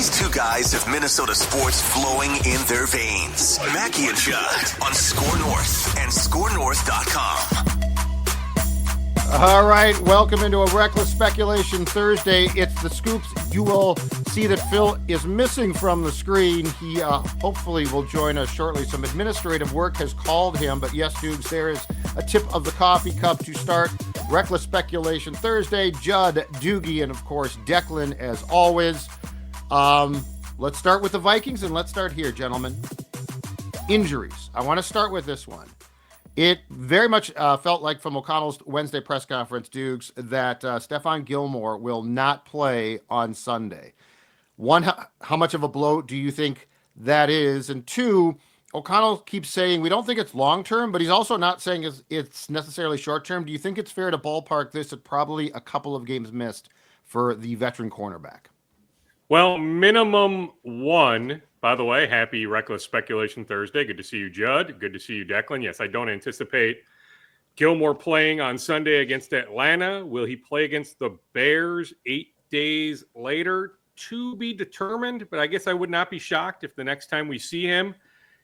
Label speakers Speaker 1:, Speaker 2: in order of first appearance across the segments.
Speaker 1: These two guys have Minnesota sports flowing in their veins. Mackey and Judd on Score North and ScoreNorth.com.
Speaker 2: All right, welcome into a Reckless Speculation Thursday. It's the scoops. You will see that Phil is missing from the screen. He hopefully will join us shortly. Some administrative work has called him, but yes, Doogs, there is a tip of the coffee cup to start Reckless Speculation Thursday. Judd, Doogie, and of course Declan as always. Let's start with the Vikings, and let's start here, gentlemen. Injuries. I want to start with this one. It very much felt like from O'Connell's Wednesday press conference, Dukes, that Stephon Gilmore will not play on Sunday. One, how much of a blow do you think that is? And two, O'Connell keeps saying we don't think it's long-term, but he's also not saying it's necessarily short-term. Do you think it's fair to ballpark this at probably a couple of games missed for the veteran cornerback?
Speaker 3: Well, minimum one. By the way, happy Reckless Speculation Thursday. Good to see you, Judd. Good to see you, Declan. Yes, I don't anticipate Gilmore playing on Sunday against Atlanta. Will he play against the Bears 8 days later? To be determined, but I guess I would not be shocked if the next time we see him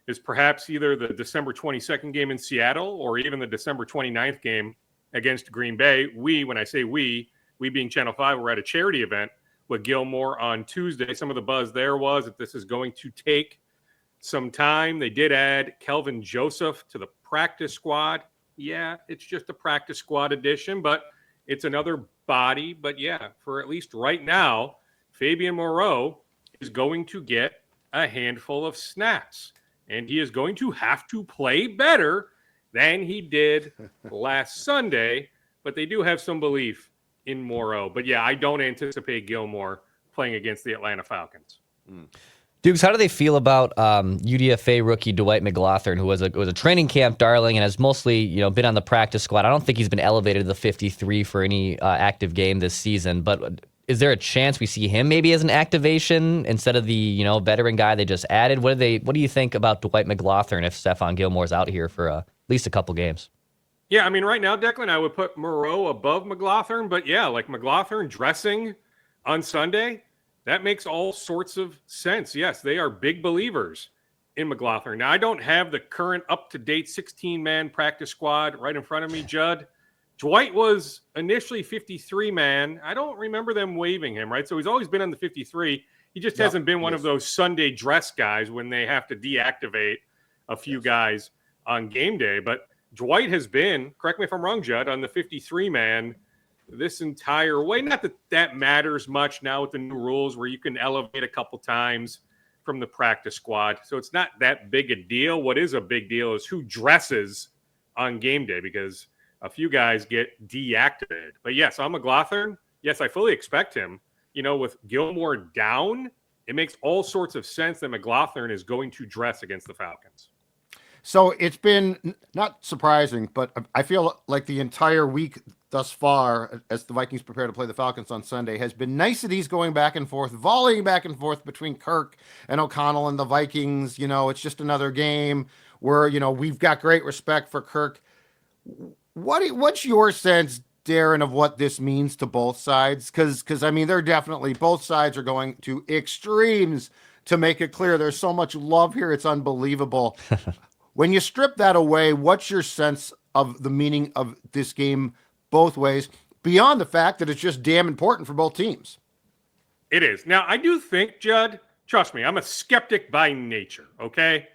Speaker 3: is perhaps either the December 22nd game in Seattle or even the December 29th game against Green Bay. When I say we being Channel 5, we're at a charity event with Gilmore on Tuesday. Some of the buzz there was that this is going to take some time. They did add Kelvin Joseph to the practice squad. Yeah, it's just a practice squad addition, but it's another body. But yeah, for at least right now, Fabian Moreau is going to get a handful of snaps, and he is going to have to play better than he did last Sunday, but they do have some belief in Moreau. But yeah, I don't anticipate Gilmore playing against the Atlanta Falcons.
Speaker 4: Dukes, how do they feel about UDFA rookie Dwight McGlothern, who was a training camp darling and has mostly been on the practice squad? I don't think he's been elevated to the 53 for any active game this season, but is there a chance we see him maybe as an activation instead of the veteran guy they just added? What do you think about Dwight McGlothern if Stephon Gilmore's out here for at least a couple games?
Speaker 3: Yeah, I mean, right now, Declan, I would put Moreau above McGlothern, but yeah, like McGlothern dressing on Sunday, that makes all sorts of sense. Yes, they are big believers in McGlothern. Now, I don't have the current up-to-date 16-man practice squad right in front of me, Judd. Dwight was initially 53-man. I don't remember them waiving him, right? So he's always been on the 53. He just hasn't been one of those Sunday dress guys when they have to deactivate a few guys on game day. But Dwight has been, correct me if I'm wrong, Judd, on the 53-man this entire way. Not that that matters much now with the new rules where you can elevate a couple times from the practice squad. So it's not that big a deal. What is a big deal is who dresses on game day, because a few guys get deactivated. But yes, on McGlothern, yes, I fully expect him. With Gilmore down, it makes all sorts of sense that McGlothern is going to dress against the Falcons.
Speaker 2: So it's been not surprising, but I feel like the entire week thus far, as the Vikings prepare to play the Falcons on Sunday, has been niceties going back and forth, volleying back and forth between Kirk and O'Connell and the Vikings. It's just another game where, we've got great respect for Kirk. What's your sense, Darren, of what this means to both sides? Because I mean, they're definitely, both sides are going to extremes to make it clear there's so much love here. It's unbelievable. When you strip that away, what's your sense of the meaning of this game both ways, beyond the fact that it's just damn important for both teams?
Speaker 3: It is. Now, I do think, Judd, trust me, I'm a skeptic by nature, okay?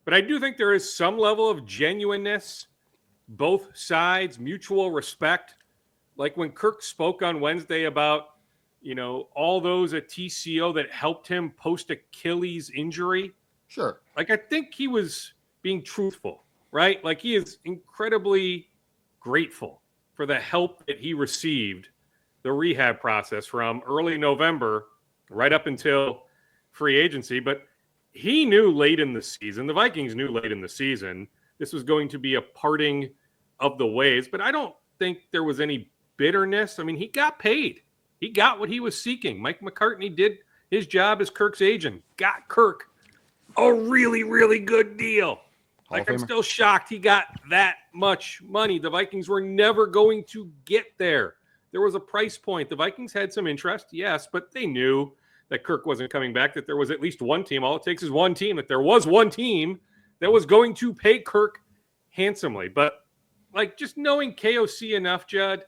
Speaker 3: But I do think there is some level of genuineness, both sides, mutual respect. Like when Kirk spoke on Wednesday about, all those at TCO that helped him post-Achilles injury.
Speaker 2: Sure.
Speaker 3: Like, I think he was being truthful, right? Like, he is incredibly grateful for the help that he received, the rehab process from early November right up until free agency. But he knew late in the season, the Vikings knew late in the season, this was going to be a parting of the ways. But I don't think there was any bitterness. I mean, he got paid. He got what he was seeking. Mike McCartney did his job as Kirk's agent, got Kirk a really, really good deal. Like, I'm still shocked he got that much money. The Vikings were never going to get there. There was a price point. The Vikings had some interest, yes, but they knew that Kirk wasn't coming back, that there was at least one team. All it takes is one team. That there was one team that was going to pay Kirk handsomely. But like just knowing KOC enough, Judd,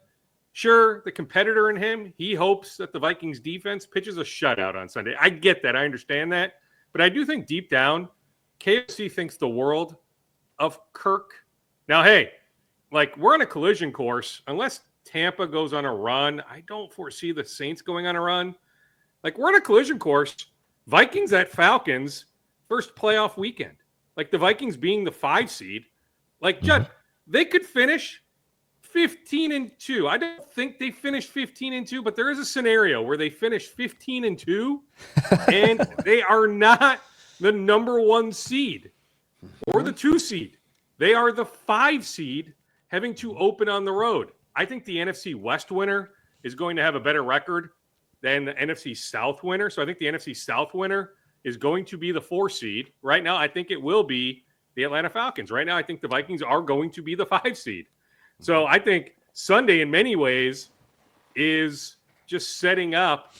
Speaker 3: sure, the competitor in him, he hopes that the Vikings defense pitches a shutout on Sunday. I get that. I understand that. But I do think deep down, KOC thinks the world of Kirk. Now, hey, like we're on a collision course. Unless Tampa goes on a run, I don't foresee the Saints going on a run. Like we're on a collision course. Vikings at Falcons, first playoff weekend. Like the Vikings being the 5 seed. Like, Judd, they could finish 15-2. I don't think they finished 15-2, but there is a scenario where they finish 15-2 and they are not the number 1 seed or the 2 seed. They are the 5 seed having to open on the road. I think the NFC West winner is going to have a better record than the NFC South winner. So I think the NFC South winner is going to be the 4 seed. Right now, I think it will be the Atlanta Falcons. Right now, I think the Vikings are going to be the 5 seed. So I think Sunday, in many ways, is just setting up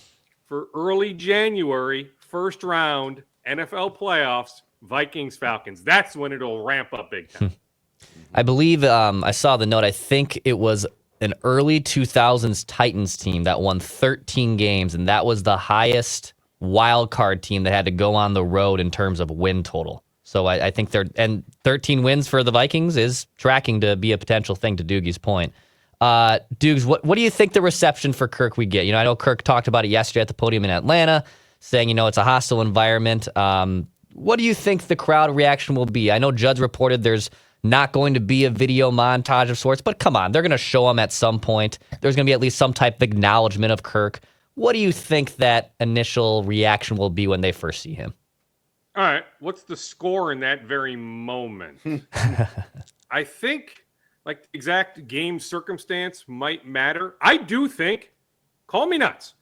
Speaker 3: for early January, first round NFL playoffs, Vikings-Falcons. That's when it'll ramp up big time.
Speaker 4: I believe I saw the note. I think it was an early 2000s Titans team that won 13 games, and that was the highest wild card team that had to go on the road in terms of win total. So I think 13 wins for the Vikings is tracking to be a potential thing, to Doogie's point. Doogs, what do you think the reception for Kirk we get? I know Kirk talked about it yesterday at the podium in Atlanta, saying, it's a hostile environment. What do you think the crowd reaction will be? I know Judd's reported there's not going to be a video montage of sorts, but come on, they're going to show him at some point. There's going to be at least some type of acknowledgement of Kirk. What do you think that initial reaction will be when they first see him?
Speaker 3: All right, what's the score in that very moment? I think like the exact game circumstance might matter. I do think, call me nuts,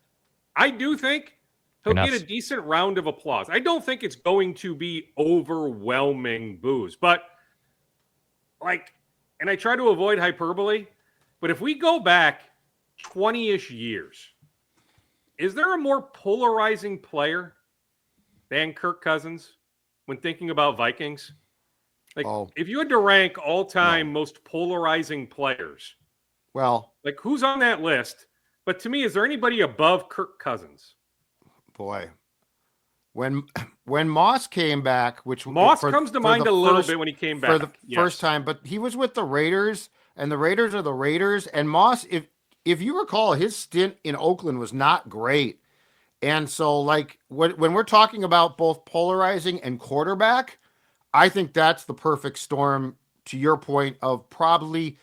Speaker 3: I do think he'll get a decent round of applause. I don't think it's going to be overwhelming boos, but and I try to avoid hyperbole, but if we go back 20-ish years, is there a more polarizing player than Kirk Cousins when thinking about Vikings? If you had to rank all-time most polarizing players, who's on that list? But to me, is there anybody above Kirk Cousins?
Speaker 2: Boy, when Moss came back,
Speaker 3: Moss comes to mind a little bit when he came back
Speaker 2: for the first time, but he was with the Raiders, and the Raiders are the Raiders. And Moss, if you recall, his stint in Oakland was not great. And so, when we're talking about both polarizing and quarterback, I think that's the perfect storm. To your point of probably,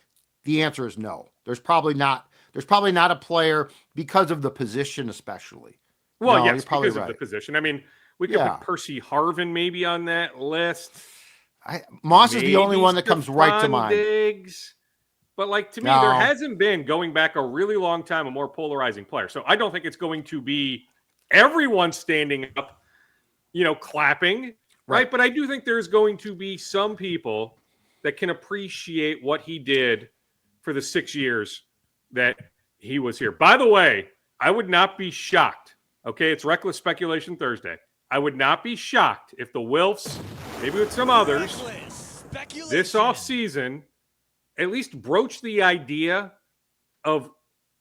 Speaker 2: the answer is no. There's probably not a player because of the position, especially.
Speaker 3: Well,
Speaker 2: no,
Speaker 3: yes, because of the position. I mean, we could put Percy Harvin maybe on that list.
Speaker 2: Moss is the only one that comes right to mind.
Speaker 3: Diggs. But to me, there hasn't been, going back a really long time, a more polarizing player. So I don't think it's going to be everyone standing up, clapping, right? But I do think there's going to be some people that can appreciate what he did for the 6 years that he was here. By the way, I would not be shocked. Okay, it's Reckless Speculation Thursday. I would not be shocked if the Wilfs, maybe with some others, this offseason, at least broach the idea of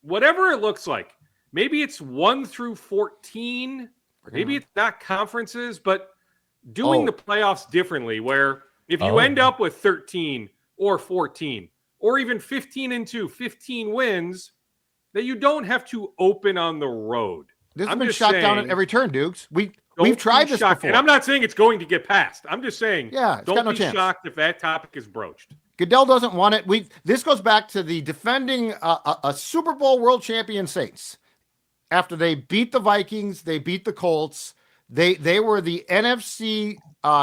Speaker 3: whatever it looks like. Maybe it's 1 through 14. Maybe it's not conferences, but doing the playoffs differently, where if you end up with 13 or 14 or even 15-2, 15 wins, that you don't have to open on the road.
Speaker 2: This has been shot down at every turn, Dukes. We've tried this before.
Speaker 3: And I'm not saying it's going to get passed. I'm just saying,
Speaker 2: don't
Speaker 3: be shocked if that topic is broached.
Speaker 2: Goodell doesn't want it. This goes back to the defending a Super Bowl world champion Saints. After they beat the Vikings, they beat the Colts. They were the NFC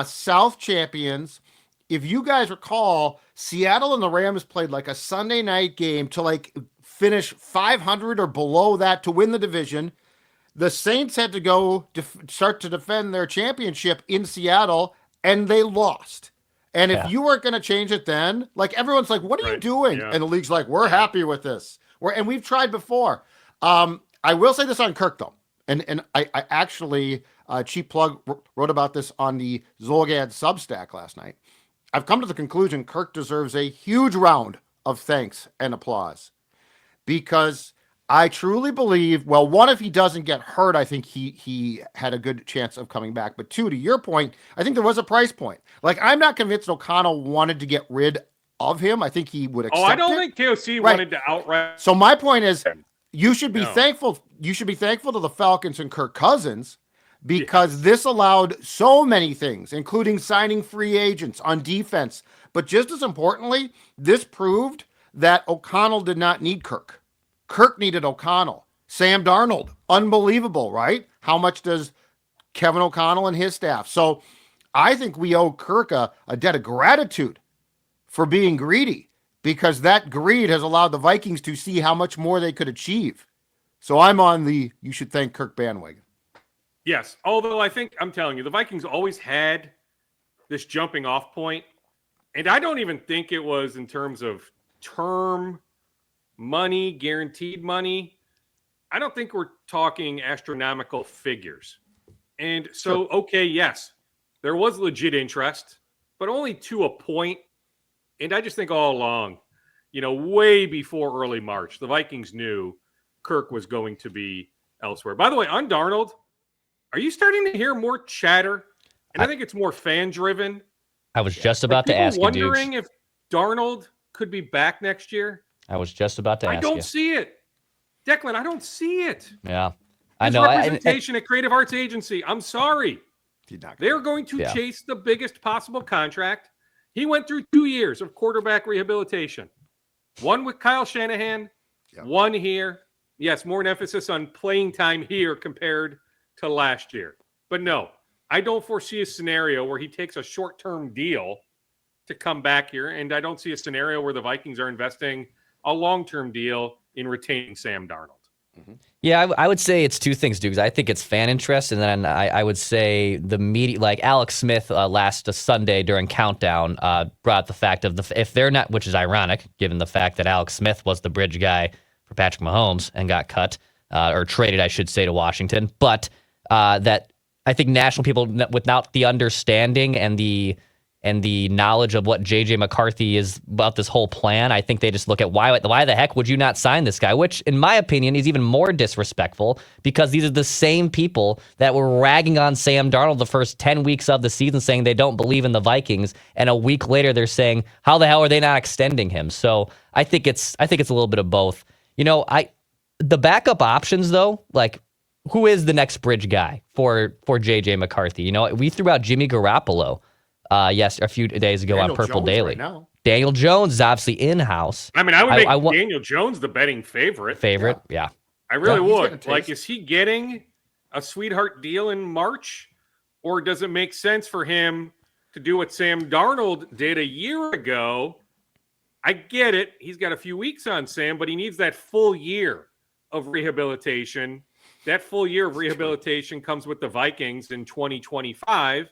Speaker 2: South champions. If you guys recall, Seattle and the Rams played a Sunday night game to finish 500 or below that to win the division. The Saints had to go start to defend their championship in Seattle, and they lost. And if you weren't going to change it then, everyone's like, what are you doing? Yeah. And the league's like, we're happy with this. And we've tried before. I will say this on Kirk, though. And I actually, cheap plug, wrote about this on the Zolgad Substack last night. I've come to the conclusion Kirk deserves a huge round of thanks and applause because I truly believe, well, one, if he doesn't get hurt, I think he had a good chance of coming back. But two, to your point, I think there was a price point. Like, I'm not convinced O'Connell wanted to get rid of him. I think he would accept it.
Speaker 3: I don't think KOC wanted to outright.
Speaker 2: So my point is, you should be thankful. You should be thankful to the Falcons and Kirk Cousins because this allowed so many things, including signing free agents on defense. But just as importantly, this proved that O'Connell did not need Kirk. Kirk needed O'Connell. Sam Darnold, unbelievable, right? How much does Kevin O'Connell and his staff? So I think we owe Kirk a debt of gratitude for being greedy because that greed has allowed the Vikings to see how much more they could achieve. So I'm on the you should thank Kirk bandwagon.
Speaker 3: Yes, although I'm telling you, the Vikings always had this jumping off point, and I don't even think it was in terms of term money, guaranteed money. I don't think we're talking astronomical figures. And so, okay, yes, there was legit interest, but only to a point. And I just think all along, way before early March, the Vikings knew Kirk was going to be elsewhere. By the way, on Darnold, are you starting to hear more chatter? And I think it's more fan-driven.
Speaker 4: I was just about to ask you,
Speaker 3: wondering if Darnold could be back next year.
Speaker 4: I was just about to ask you.
Speaker 3: I don't see it. Declan, I don't see it.
Speaker 4: Yeah.
Speaker 3: I know. Representation at Creative Arts Agency. I'm sorry. They're going to chase the biggest possible contract. He went through 2 years of quarterback rehabilitation. One with Kyle Shanahan, one here. Yes, more an emphasis on playing time here compared to last year. But no, I don't foresee a scenario where he takes a short-term deal to come back here, and I don't see a scenario where the Vikings are investing a long-term deal in retaining Sam Darnold.
Speaker 4: Mm-hmm. Yeah, I would say it's two things, Dukes. I think it's fan interest, and then I would say the media, like Alex Smith last Sunday during Countdown, brought the fact of if they're not, which is ironic given the fact that Alex Smith was the bridge guy for Patrick Mahomes and got cut or traded, I should say, to Washington, but that I think national people, without the understanding and the knowledge of what JJ McCarthy is about this whole plan, I think they just look at why the heck would you not sign this guy? Which, in my opinion, is even more disrespectful because these are the same people that were ragging on Sam Darnold the first 10 weeks of the season, saying they don't believe in the Vikings, and a week later they're saying, how the hell are they not extending him? So I think it's a little bit of both. The backup options though, like who is the next bridge guy for JJ McCarthy? We threw out Jimmy Garoppolo. A few days ago
Speaker 2: Daniel
Speaker 4: on Purple
Speaker 2: Jones
Speaker 4: Daily.
Speaker 2: Right
Speaker 4: Daniel Jones is obviously in-house.
Speaker 3: I mean, I would make Daniel Jones the betting favorite.
Speaker 4: Yeah.
Speaker 3: I really would. Like, is he getting a sweetheart deal in March? Or does it make sense for him to do what Sam Darnold did a year ago? I get it. He's got a few weeks on Sam, but he needs that full year of rehabilitation. That full year of rehabilitation comes with the Vikings in 2025.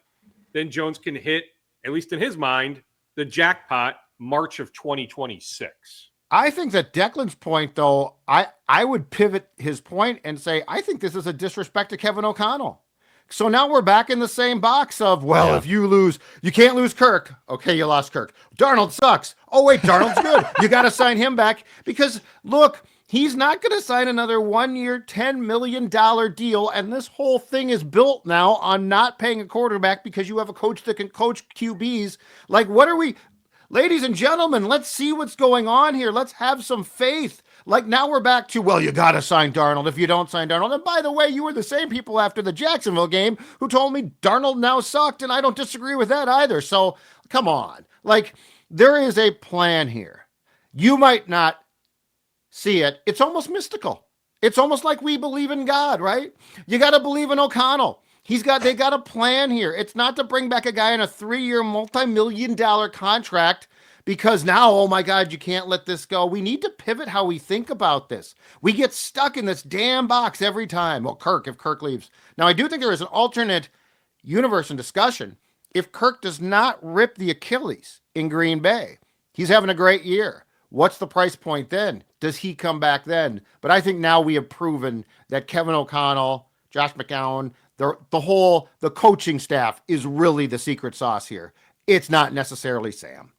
Speaker 3: Then Jones can hit, at least in his mind, the jackpot March of 2026.
Speaker 2: I think that Declan's point, though, I would pivot his point and say, I think this is a disrespect to Kevin O'Connell. So now we're back in the same box of, if you lose, you can't lose Kirk. Okay, you lost Kirk. Darnold sucks. Oh, wait, Darnold's good. You got to sign him back because, look, he's not going to sign another 1 year, $10 million deal. And this whole thing is built now on not paying a quarterback because you have a coach that can coach QBs. Like, what are we, ladies and gentlemen, let's see what's going on here. Let's have some faith. Like, now we're back to, you got to sign Darnold if you don't sign Darnold. And by the way, you were the same people after the Jacksonville game who told me Darnold now sucked. And I don't disagree with that either. So come on. Like, there is a plan here. You might not see it. It's almost mystical. It's almost like we believe in God, right? You got to believe in O'Connell. They got a plan here. It's not to bring back a guy in a 3-year, multi-million-dollar contract because now, oh my God, you can't let this go. We need to pivot how we think about this. We get stuck in this damn box every time. Well, if Kirk leaves. Now, I do think there is an alternate universe and discussion. If Kirk does not rip the Achilles in Green Bay, he's having a great year. What's the price point then? Does he come back then? But I think now we have proven that Kevin O'Connell, Josh McCown, the coaching staff is really the secret sauce here. It's not necessarily Sam.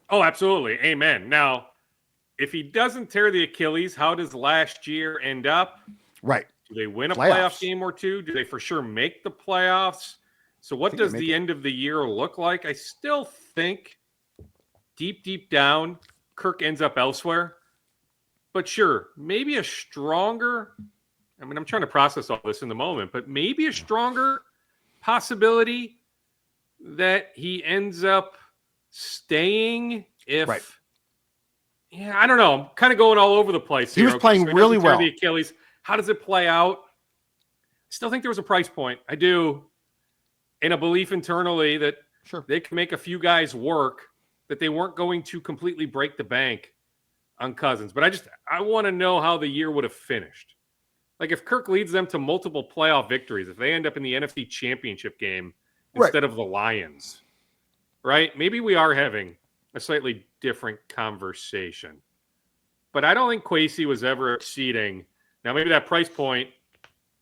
Speaker 3: Oh, absolutely. Amen. Now, if he doesn't tear the Achilles, how does last year end up?
Speaker 2: Right.
Speaker 3: Do they win a playoff game or two? Do they for sure make the playoffs? So what does the end of the year look like? I still think deep down, Kirk ends up elsewhere. But sure, maybe a stronger, I mean, I'm trying to process all this in the moment, but maybe a stronger possibility that he ends up staying if, yeah, I don't know. I'm kind of going all over the place here.
Speaker 2: He was playing really well.
Speaker 3: The Achilles. How does it play out? I still think there was a price point. I do. In a belief internally that they can make a few guys work, that they weren't going to completely break the bank on Cousins. But I want to know how the year would have finished. Like if Kirk leads them to multiple playoff victories, if they end up in the NFC Championship game instead of the Lions, right? Maybe we are having a slightly different conversation. But I don't think Kwesi was ever exceeding. Now, maybe that price point,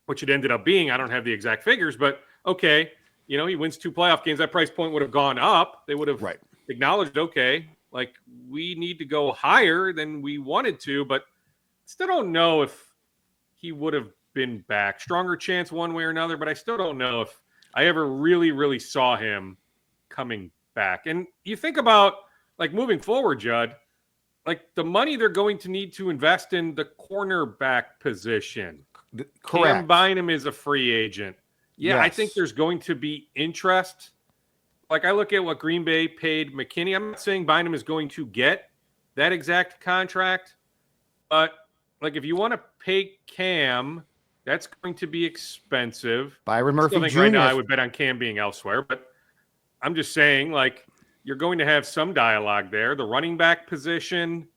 Speaker 3: which it ended up being, I don't have the exact figures, but okay, you know, he wins 2 playoff games. That price point would have gone up. They would have acknowledged, okay, like we need to go higher than we wanted to, but still don't know if he would have been back. Stronger chance one way or another, but I still don't know if I ever really saw him coming back. And you think about like moving forward, Judd, like the money they're going to need to invest in the cornerback position.
Speaker 2: Correct.
Speaker 3: Cam Bynum is a free agent. Yeah, I think there's going to be interest. Like I look at what Green Bay paid McKinney. I'm not saying Bynum is going to get that exact contract, but like if you want to pay Cam, that's going to be expensive.
Speaker 2: Byron Murphy Jr.
Speaker 3: Right now I would bet on Cam being elsewhere, but I'm just saying like you're going to have some dialogue there. The running back position,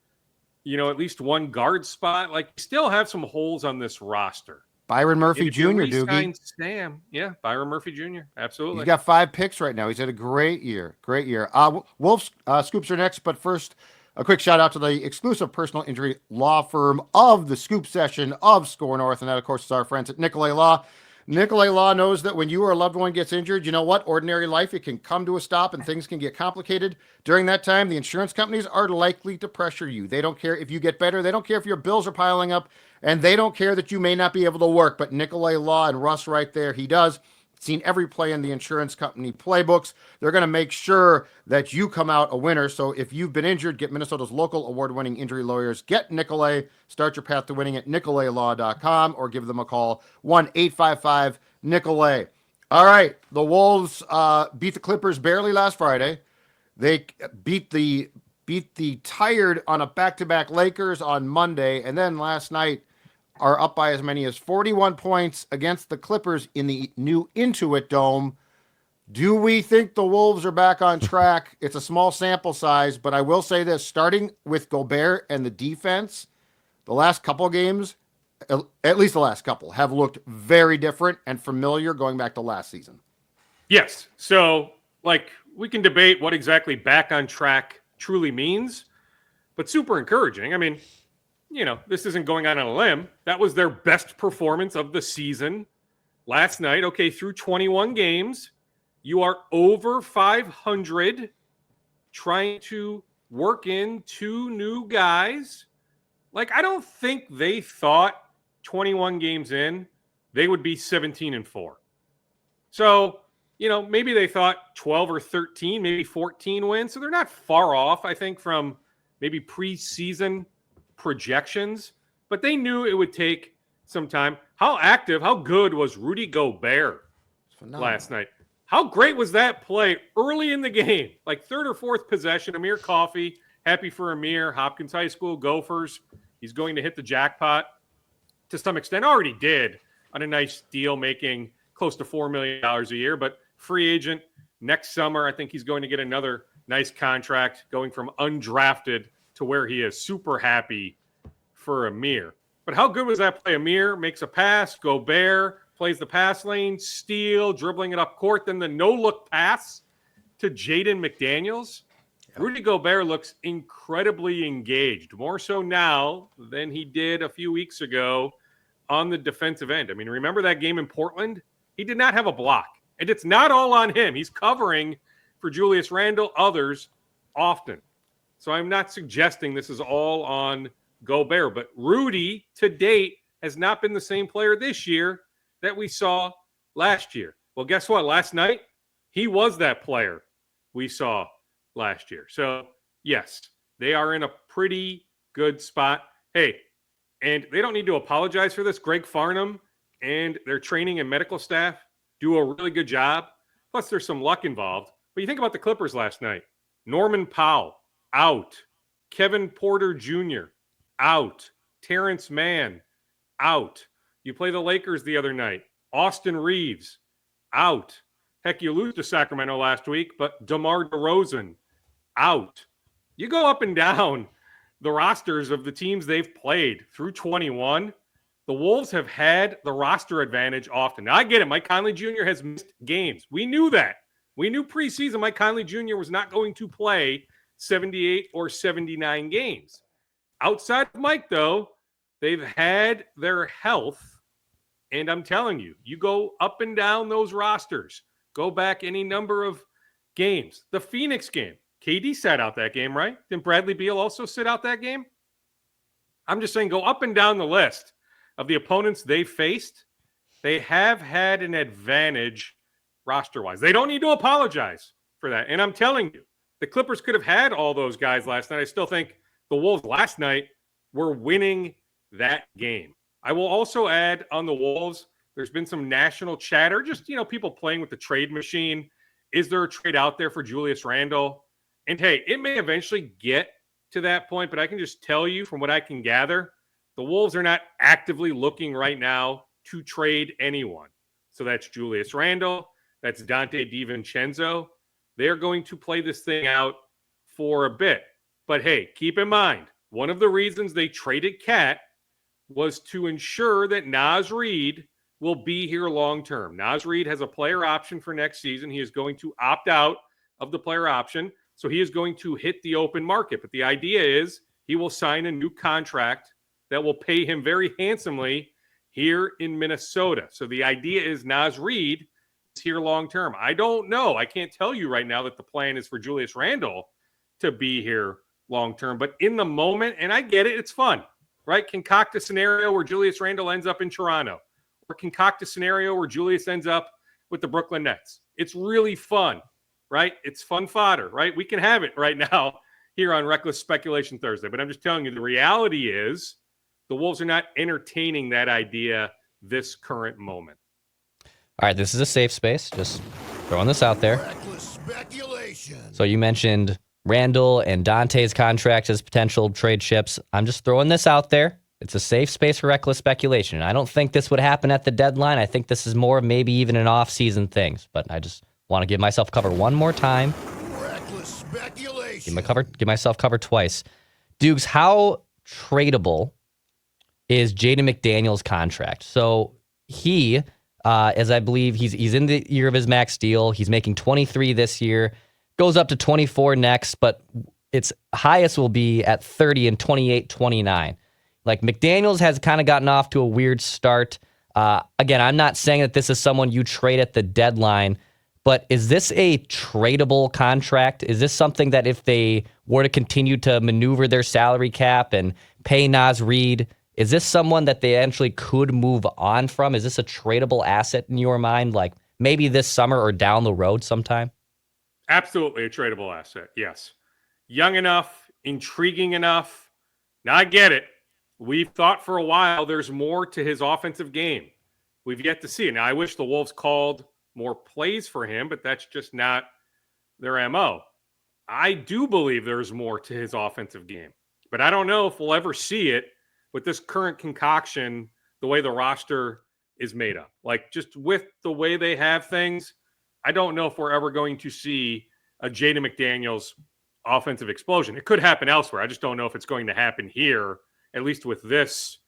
Speaker 3: you know, at least one guard spot. Like you still have some holes on this roster.
Speaker 2: Byron Murphy Jr., Doogie.
Speaker 3: Sam. Yeah, Byron Murphy Jr. Absolutely.
Speaker 2: He's got 5 picks right now. He's had a great year. Great year. Wolves Scoops are next, but first, a quick shout out to the exclusive personal injury law firm of the Scoop session of Score North, and that, of course, is our friends at Nicolay Law. Nicolay Law knows that when you or a loved one gets injured, you know what? Ordinary life, it can come to a stop and things can get complicated. During that time, the insurance companies are likely to pressure you. They don't care if you get better. They don't care if your bills are piling up. And they don't care that you may not be able to work. But Nicolay Law and Russ right there, he does. Seen every play in the insurance company playbooks. They're going to make sure that you come out a winner. So if you've been injured, get Minnesota's local award-winning injury lawyers. Get Nicolay. Start your path to winning at nicolaylaw.com or give them a call, 1-855-NICOLAY. All right, the Wolves beat the Clippers barely last Friday. They beat the tired on a back-to-back Lakers on Monday, and then last night are up by as many as 41 points against the Clippers in the new Intuit Dome. Do we think the Wolves are back on track? It's a small sample size, but I will say this, starting with Gobert and the defense, the last couple games, at least the last couple, have looked very different and familiar going back to last season.
Speaker 3: Yes. So, like, we can debate what exactly back on track truly means, but super encouraging. I mean, you know, this isn't going out on a limb. That was their best performance of the season last night. Okay, through 21 games, you are over 500, trying to work in 2 new guys. Like, I don't think they thought 21 games in, they would be 17-4. So, you know, maybe they thought 12 or 13, maybe 14 wins. So they're not far off, I think, from maybe preseason projections, but they knew it would take some time. How active, how good was Rudy Gobert last night? How great was that play early in the game? Like 3rd or 4th possession, Amir Coffey, happy for Amir, Hopkins High School, Gophers. He's going to hit the jackpot to some extent. Already did on a nice deal, making close to $4 million a year, but free agent next summer. I think he's going to get another nice contract, going from undrafted to where he is. Super happy for Amir. But how good was that play? Amir makes a pass, Gobert plays the pass lane, steal, dribbling it up court, then the no-look pass to Jaden McDaniels. Yep. Rudy Gobert looks incredibly engaged, more so now than he did a few weeks ago on the defensive end. I mean, remember that game in Portland? He did not have a block. And it's not all on him. He's covering for Julius Randle, others often. So I'm not suggesting this is all on Gobert. But Rudy, to date, has not been the same player this year that we saw last year. Well, guess what? Last night, he was that player we saw last year. So, yes, they are in a pretty good spot. Hey, and they don't need to apologize for this. Greg Farnham and their training and medical staff do a really good job. Plus, there's some luck involved. But you think about the Clippers last night. Norman Powell, out. Kevin Porter Jr., out. Terrence Mann, out. You play the Lakers the other night. Austin Reeves, out. Heck, you lose to Sacramento last week, but DeMar DeRozan, out. You go up and down the rosters of the teams they've played through 21. The Wolves have had the roster advantage often. Now, I get it. Mike Conley Jr. has missed games. We knew that. We knew preseason Mike Conley Jr. was not going to play 78 or 79 games. Outside of Mike, though, they've had their health. And I'm telling you, you go up and down those rosters, go back any number of games. The Phoenix game, KD sat out that game, right? Didn't Bradley Beal also sit out that game? I'm just saying, go up and down the list of the opponents they faced. They have had an advantage roster-wise. They don't need to apologize for that. And I'm telling you, the Clippers could have had all those guys last night. I still think the Wolves last night were winning that game. I will also add on the Wolves, there's been some national chatter, just, people playing with the trade machine. Is there a trade out there for Julius Randle? And hey, it may eventually get to that point, but I can just tell you from what I can gather, the Wolves are not actively looking right now to trade anyone. So that's Julius Randle. That's Dante DiVincenzo. They're going to play this thing out for a bit. But hey, keep in mind, one of the reasons they traded Cat was to ensure that Naz Reid will be here long term. Naz Reid has a player option for next season. He is going to opt out of the player option, so he is going to hit the open market. But the idea is he will sign a new contract that will pay him very handsomely here in Minnesota. So the idea is Naz Reid is here long term. I don't know. I can't tell you right now that the plan is for Julius Randle to be here long term. But in the moment, and I get it, it's fun, right? Concoct a scenario where Julius Randle ends up in Toronto, or concoct a scenario where Julius ends up with the Brooklyn Nets. It's really fun, right? It's fun fodder, right? We can have it right now here on Reckless Speculation Thursday. But I'm just telling you, the reality is the Wolves are not entertaining that idea this current moment.
Speaker 4: All right, this is a safe space. Just throwing this out there.
Speaker 5: Reckless speculation.
Speaker 4: So you mentioned Randall and Dante's contract as potential trade chips. I'm just throwing this out there. It's a safe space for reckless speculation. I don't think this would happen at the deadline. I think this is more maybe even an off-season things. But I just want to give myself cover one more time.
Speaker 5: Reckless speculation.
Speaker 4: Give myself cover twice. Dukes, how tradable is Jaden McDaniels' contract? So he, as I believe, he's in the year of his max deal. He's making 23 this year. Goes up to 24 next, but its highest will be at 30 and 28, 29. Like, McDaniels has kind of gotten off to a weird start. Again, I'm not saying that this is someone you trade at the deadline, but is this a tradable contract? Is this something that if they were to continue to maneuver their salary cap and pay Naz Reid, is this someone that they actually could move on from? Is this a tradable asset in your mind, like maybe this summer or down the road sometime?
Speaker 3: Absolutely a tradable asset, yes. Young enough, intriguing enough. Now, I get it. We've thought for a while there's more to his offensive game. We've yet to see it. Now, I wish the Wolves called more plays for him, but that's just not their MO. I do believe there's more to his offensive game, but I don't know if we'll ever see it with this current concoction, the way the roster is made up. Like, just with the way they have things, I don't know if we're ever going to see a Jaden McDaniels offensive explosion. It could happen elsewhere. I just don't know if it's going to happen here, at least with this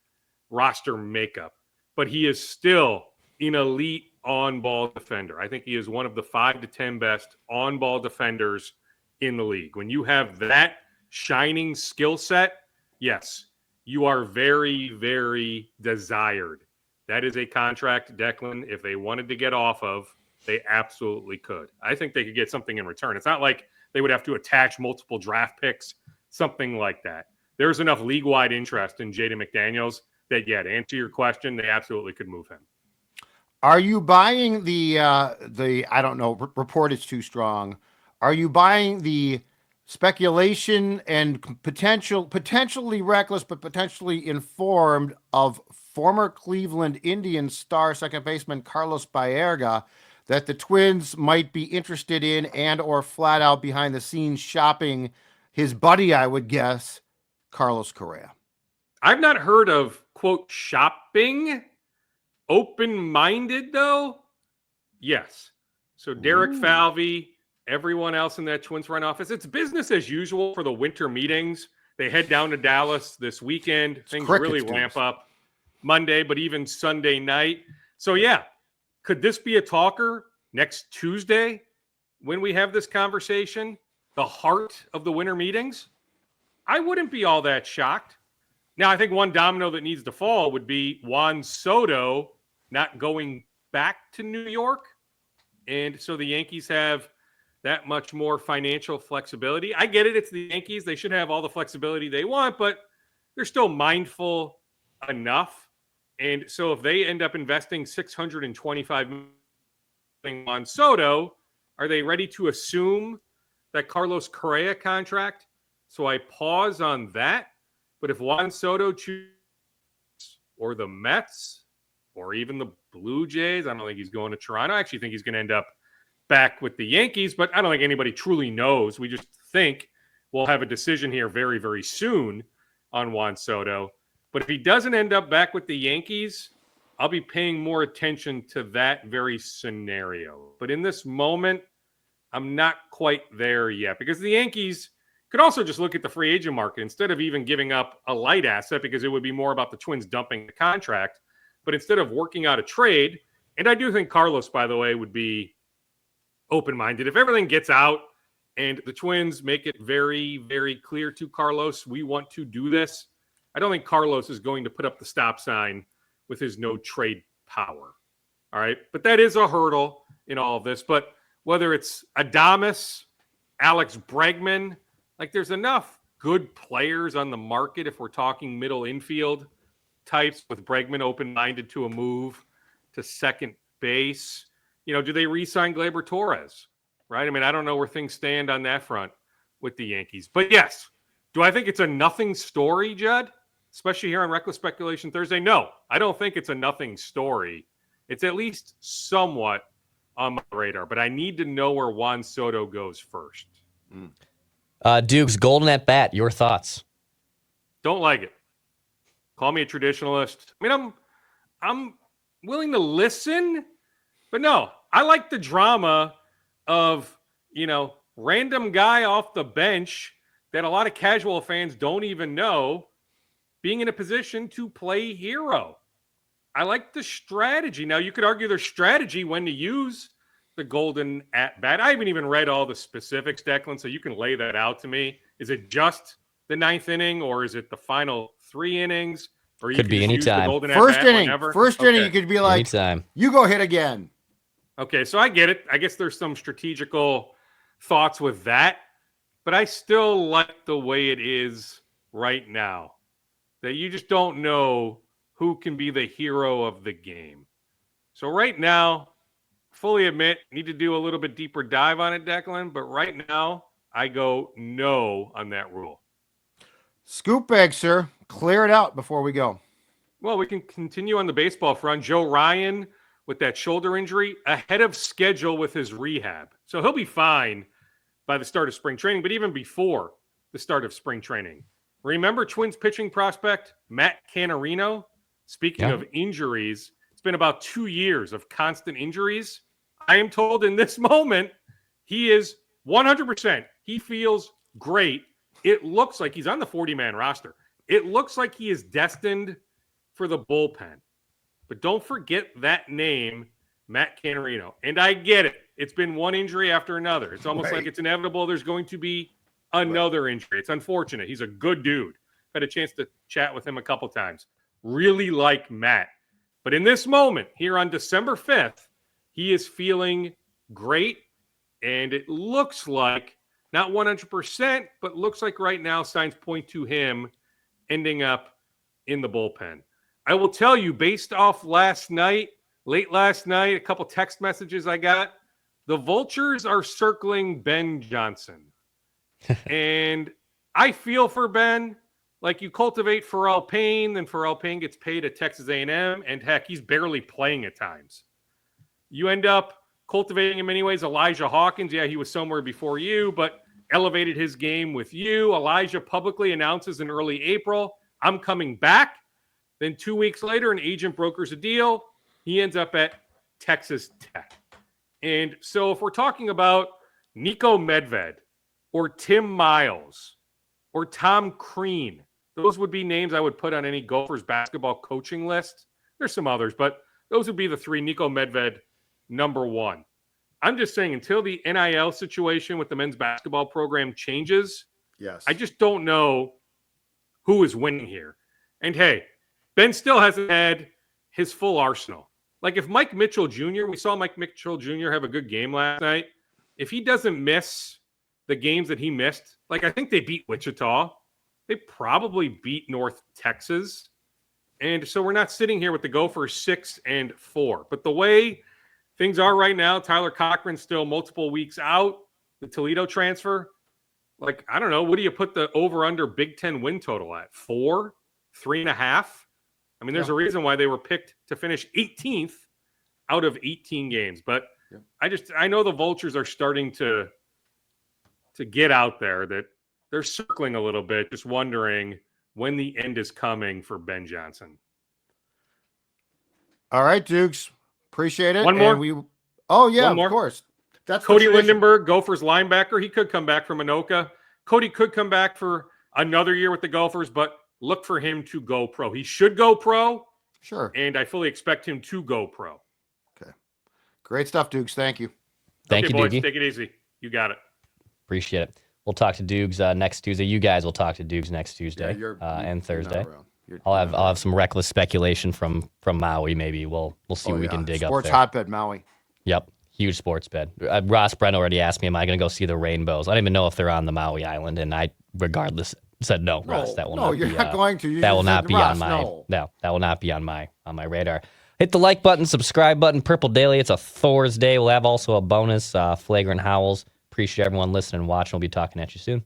Speaker 3: roster makeup. But he is still an elite on-ball defender. I think he is one of the 5 to 10 best on-ball defenders in the league. When you have that shining skill set, yes, you are very, very desired That is a contract, Declan, if they wanted to get off of, they absolutely could. I think they could get something in return. It's not like they would have to attach multiple draft picks, something like that. There's enough league-wide interest in JJ McDaniels that, yeah, to answer your question, they absolutely could move him.
Speaker 2: Are you buying the I don't know, report is too strong. Are you buying the speculation and potentially reckless, but potentially informed of former Cleveland Indians star second baseman Carlos Baerga that the Twins might be interested in and or flat out behind the scenes shopping his buddy, I would guess, Carlos Correa?
Speaker 3: I've not heard of, quote, shopping. Open-minded, though? Yes. So Derek Falvey, everyone else in that Twins front office, it's business as usual for the winter meetings. They head down to Dallas this weekend. Things really ramp up Monday, but even Sunday night. So, yeah, could this be a talker next Tuesday when we have this conversation? The heart of the winter meetings? I wouldn't be all that shocked. Now, I think one domino that needs to fall would be Juan Soto not going back to New York. And so the Yankees have that much more financial flexibility. I get it. It's the Yankees. They should have all the flexibility they want, but they're still mindful enough. And so if they end up investing $625 million on Soto, are they ready to assume that Carlos Correa contract? So I pause on that. But if Juan Soto chooses, or the Mets, or even the Blue Jays, I don't think he's going to Toronto. I actually think he's going to end up back with the Yankees, but I don't think anybody truly knows. We just think we'll have a decision here very, very soon on Juan Soto. But if he doesn't end up back with the Yankees, I'll be paying more attention to that very scenario. But in this moment, I'm not quite there yet, because the Yankees could also just look at the free agent market instead of even giving up a light asset, because it would be more about the Twins dumping the contract. But instead of working out a trade, and I do think Carlos, by the way, would be open-minded. If everything gets out and the Twins make it very, very clear to Carlos, we want to do this, I don't think Carlos is going to put up the stop sign with his no trade power. All right. But that is a hurdle in all of this. But whether it's Adames, Alex Bregman, like there's enough good players on the market if we're talking middle infield types, with Bregman open-minded to a move to second base. You know, do they re-sign Gleyber Torres? Right? I mean, I don't know where things stand on that front with the Yankees. But yes, do I think it's a nothing story, Judd? Especially here on Reckless Speculation Thursday? No, I don't think it's a nothing story. It's at least somewhat on my radar, but I need to know where Juan Soto goes first.
Speaker 4: Dukes, golden at bat, your thoughts?
Speaker 3: Don't like it. Call me a traditionalist. I mean, I'm willing to listen, but no, I like the drama of, you know, random guy off the bench that a lot of casual fans don't even know being in a position to play hero. I like the strategy. Now, you could argue there's strategy when to use the golden at bat. I haven't even read all the specifics, Declan, so you can lay that out to me. Is it just the ninth inning, or is it the final 3 innings? Or you
Speaker 4: could be anytime.
Speaker 2: First inning, you could be like,
Speaker 4: anytime.
Speaker 2: You go hit again.
Speaker 3: Okay, so I get it. I guess there's some strategical thoughts with that, but I still like the way it is right now, that you just don't know who can be the hero of the game. So right now, fully admit, need to do a little bit deeper dive on it, Declan, but right now, I go no on that rule.
Speaker 2: Scoop bag, sir. Clear it out before we go.
Speaker 3: Well, we can continue on the baseball front. Joe Ryan, with that shoulder injury, ahead of schedule with his rehab. So he'll be fine by the start of spring training, but even before the start of spring training. Remember Twins pitching prospect Matt Canarino? Speaking of injuries, it's been about 2 years of constant injuries. I am told in this moment, he is 100%. He feels great. It looks like he's on the 40-man roster. It looks like he is destined for the bullpen. But don't forget that name, Matt Canarino. And I get it. It's been one injury after another. It's almost like it's inevitable there's going to be another injury. It's unfortunate. He's a good dude. Had a chance to chat with him a couple times. Really like Matt. But in this moment, here on December 5th, he is feeling great. And it looks like, not 100%, but looks like right now signs point to him ending up in the bullpen. I will tell you, based off late last night, a couple text messages I got, the Vultures are circling Ben Johnson. And I feel for Ben. Like, you cultivate Pharrell Payne, then Pharrell Payne gets paid at Texas A&M, and heck, he's barely playing at times. You end up cultivating him anyways. Elijah Hawkins, yeah, he was somewhere before you, but elevated his game with you. Elijah publicly announces in early April, I'm coming back. Then 2 weeks later, an agent brokers a deal. He ends up at Texas Tech. And so if we're talking about Nico Medved or Tim Miles or Tom Crean, those would be names I would put on any Gophers basketball coaching list. There's some others, but those would be the three. Nico Medved, number one. I'm just saying, until the NIL situation with the men's basketball program changes,
Speaker 2: Yes,
Speaker 3: I just don't know who is winning here. And hey, Ben still hasn't had his full arsenal. Like, if Mike Mitchell Jr., we saw Mike Mitchell Jr. have a good game last night. If he doesn't miss the games that he missed, like, I think they beat Wichita. They probably beat North Texas. And so we're not sitting here with the Gophers 6-4. But the way things are right now, Tyler Cochran's still multiple weeks out, the Toledo transfer. Like, I don't know. What do you put the over-under Big Ten win total at? 4? 3.5? I mean, there's a reason why they were picked to finish 18th out of 18 games. But I know the Vultures are starting to get out there, that they're circling a little bit, just wondering when the end is coming for Ben Johnson.
Speaker 2: All right, Dukes. Appreciate it.
Speaker 3: One more?
Speaker 2: Of course. That's
Speaker 3: Cody
Speaker 2: the tradition.
Speaker 3: Lindenberg, Gophers linebacker. He could come back from Anoka. Cody could come back for another year with the Gophers, but look for him to go pro. He should go pro.
Speaker 2: Sure.
Speaker 3: And I fully expect him to go pro.
Speaker 2: Okay. Great stuff, Dukes. Thank you.
Speaker 4: Thank you,
Speaker 3: boys.
Speaker 4: Doogie.
Speaker 3: Take it easy. You got it.
Speaker 4: Appreciate it. We'll talk to Dukes next Tuesday. You guys will talk to Dukes next Tuesday and Thursday. I'll have some reckless speculation from Maui. Maybe we'll see what we can dig up there.
Speaker 2: Sports hotbed, Maui.
Speaker 4: Yep, huge sports bed. Ross Brent already asked me, "Am I going to go see the rainbows?" I don't even know if they're on the Maui Island, and I, regardless, said no. Ross, that will not.
Speaker 2: No, you're not going to.
Speaker 4: That will not be on my. No, that will not be on my radar. Hit the like button, subscribe button. Purple Daily. It's a Thursday. We'll have also a bonus flagrant howls. Appreciate everyone listening and watching. We'll be talking at you soon.